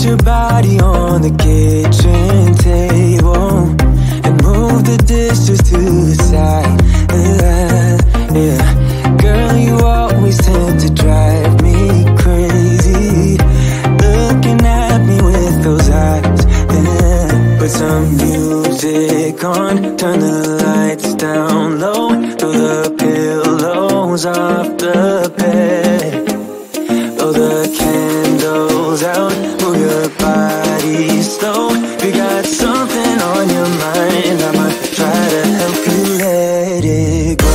Put your body on the kitchen table and move the dishes to the side. Yeah. Girl, you always tend to drive me crazy, looking at me with those eyes. Yeah. Put some music on, turn the lights down low, throw the pillows off the bed, blow the candles out, move your body slow. If you got something on your mind, I'ma try to help you let it go.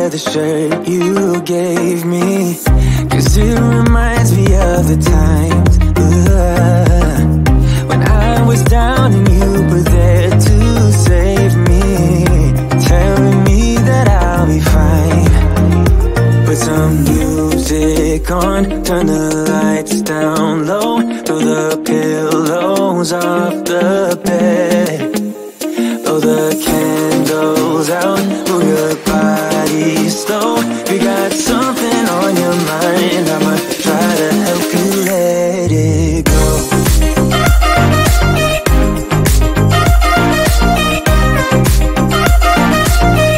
The shirt you gave me, 'cause it reminds me of the times when I was down and you were there to save me, telling me that I'll be fine. Put some music on, turn the lights down low, throw the pillows off the bed, blow the candles out, move your body slow. If you got something on your mind, I'ma try to help you let it go.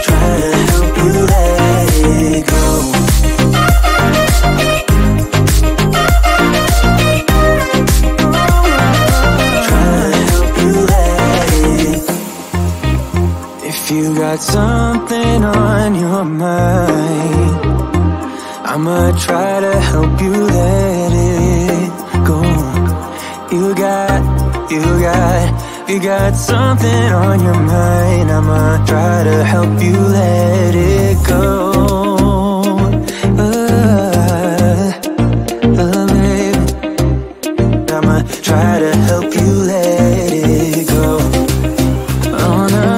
Try to help you let it go. Try to help you let it. If you got something on your mind, I'ma try to help you let it go. You got something on your mind, I'ma try to help you let it go. Baby, I'ma try to help you let it go. Oh no.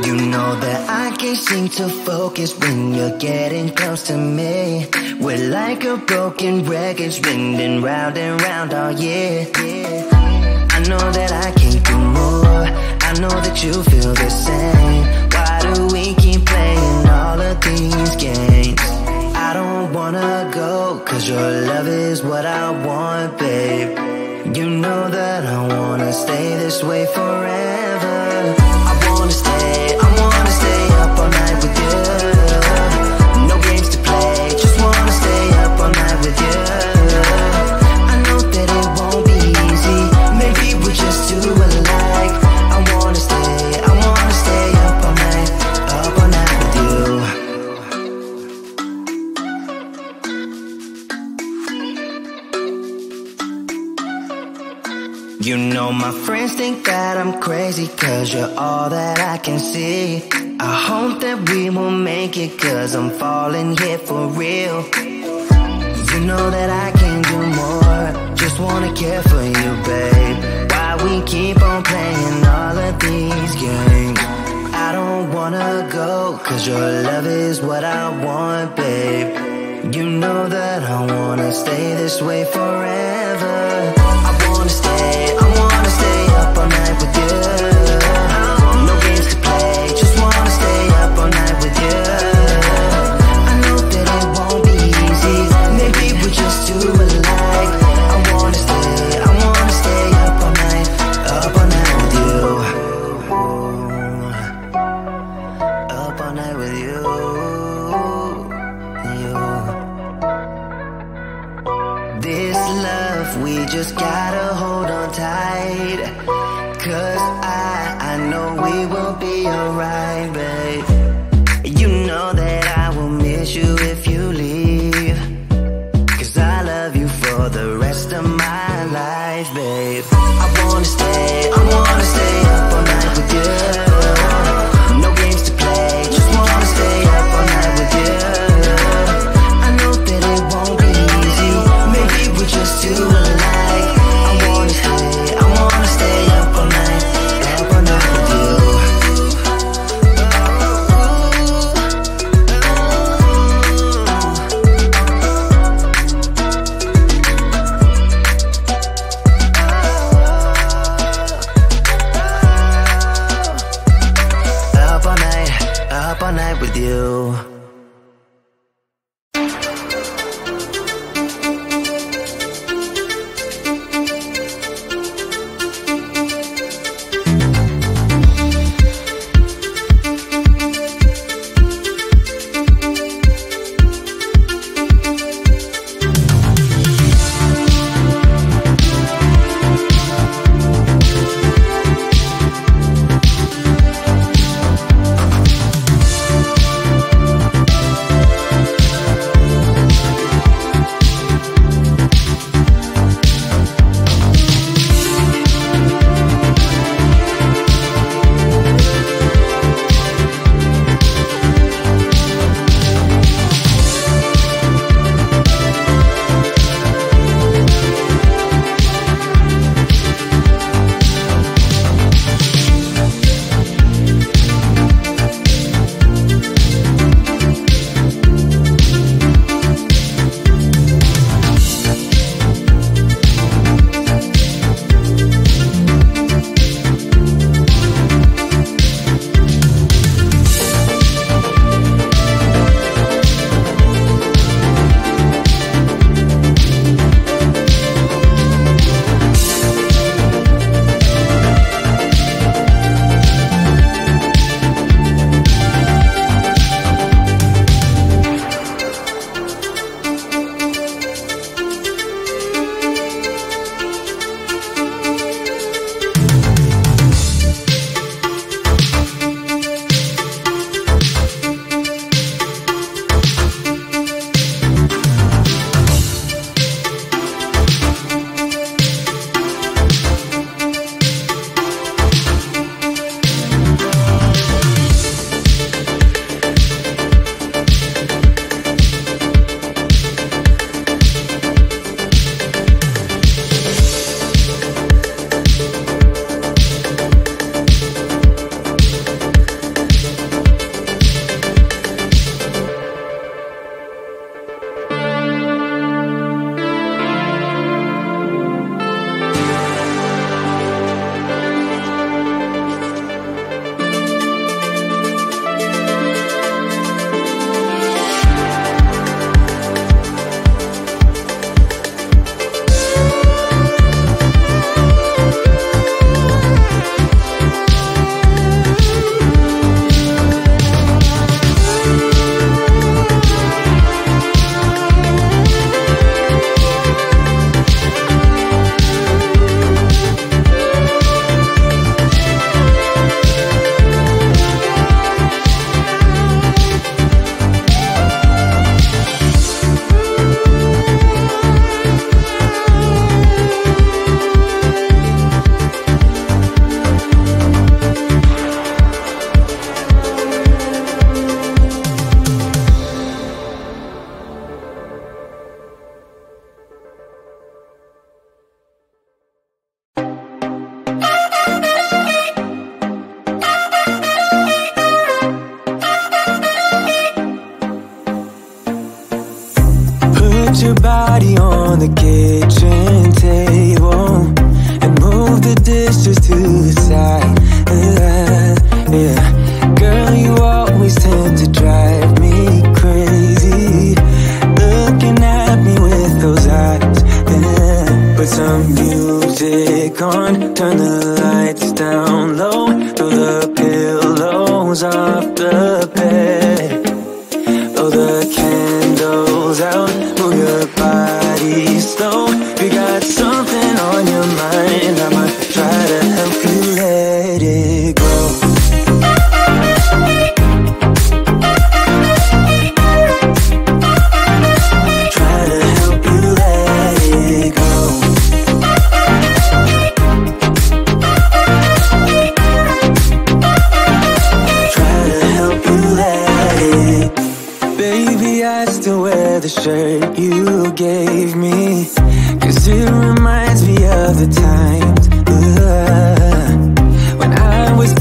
You know that I can't seem to focus when you're getting close to me. We're like a broken record spinning round and round all year. I know that I can't do more, I know that you feel the same. Why do we keep playing all of these games? I don't wanna go, 'cause your love is what I want, babe. You know that I wanna stay this way forever. I wanna stay up all night with you. No games to play, just wanna stay up all night with you. I know that it won't be easy, maybe we're just too alike. I wanna stay up all night with you. You know my friends think that I'm crazy, 'cause you're all that I can see. I hope that we will make it, 'cause I'm falling here for real. You know that I can do more, just wanna care for you, babe. Why we keep on playing all of these games? I don't wanna go, 'cause your love is what I want, babe. You know that I wanna stay this way forever. I wanna stay up all night with you. No games to play, just wanna stay up all night with you. I know that it won't be easy, maybe we're just too alike. I wanna stay up all night with you. Up all night with you. I know we will be alright, babe. You know that I will miss you if you leave, 'cause I love you for the rest of my life, babe. I wanna stay up all night with you. No games to play, just wanna stay up all night with you. I know that it won't be easy, maybe we're just too alike. I wanna stay up all night with you. Up all night with you.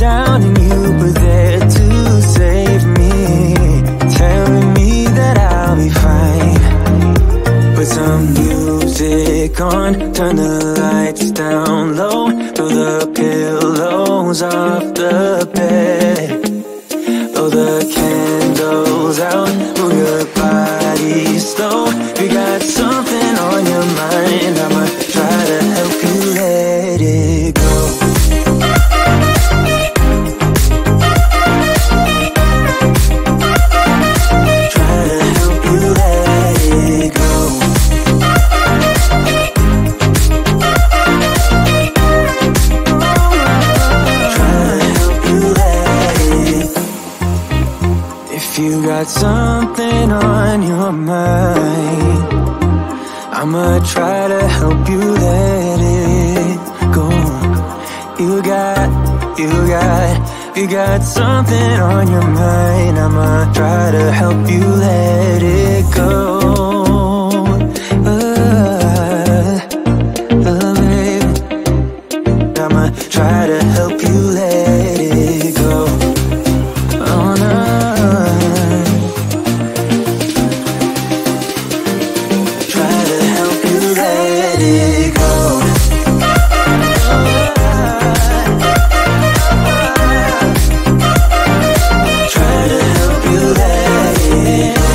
down and you were there to save me, telling me that I'll be fine. Put some music on, turn the lights down low, throw the pillows off the bed, blow the candles out, move your body slow. You got something on your mind, I'ma try to help you let it go. Try to help you let it go. Try to help you let it. If you got something on your mind, I'ma try to help you let it go. You got something on your mind, I'ma try to help you let it go. Baby, I'ma try to help you let it go. Oh no. Try to help you let it go. Try to help you let it go.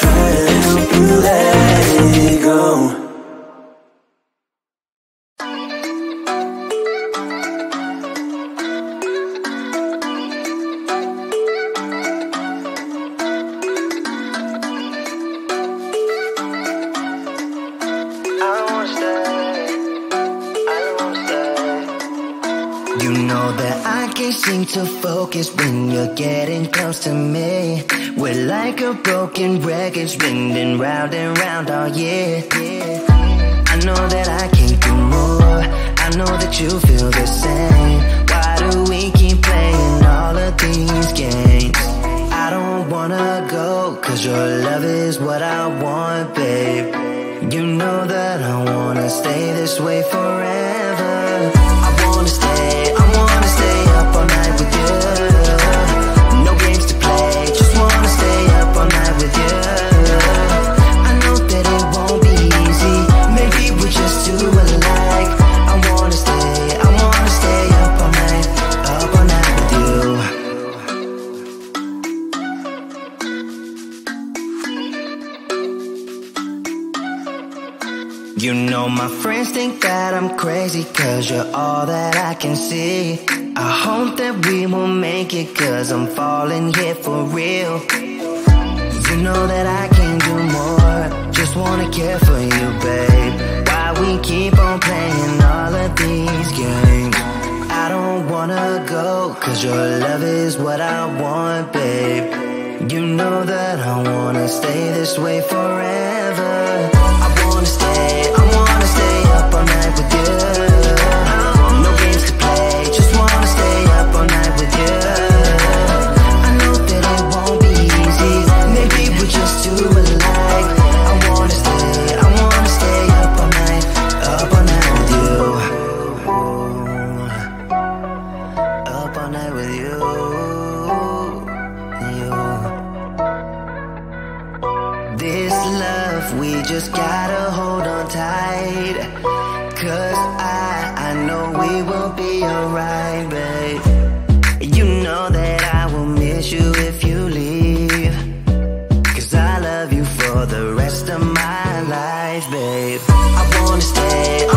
Try to help you let it go. You know that I can't seem to focus when you're getting close to me. We're like a broken record spinning round and round all year. I know that I can't do more, I know that you feel the same. Why do we keep playing all of these games? I don't wanna go, cause your love is what I want, babe. You know that I wanna stay this way forever. I wanna stay up all night with you. No games to play, just wanna stay up all night with you. I know that it won't be easy, maybe we're just too alike. I wanna stay up all night with you. You know my friends think that I'm crazy, cause you're all that I can see. I hope that we will make it, cause I'm falling here for real. You know that I can't do more, just wanna care for you, babe. Why we keep on playing all of these games? I don't wanna go, cause your love is what I want, babe. You know that I wanna stay this way forever. I wanna stay up all night with you. No games to play, just wanna stay up all night with you. I know that it won't be easy, maybe we're just too alike. I wanna stay up all night with you. Up all night with you. This love, we just gotta hold on tight, cause I know we will be alright, babe. You know that I will miss you if you leave, cause I love you for the rest of my life, babe. I wanna stay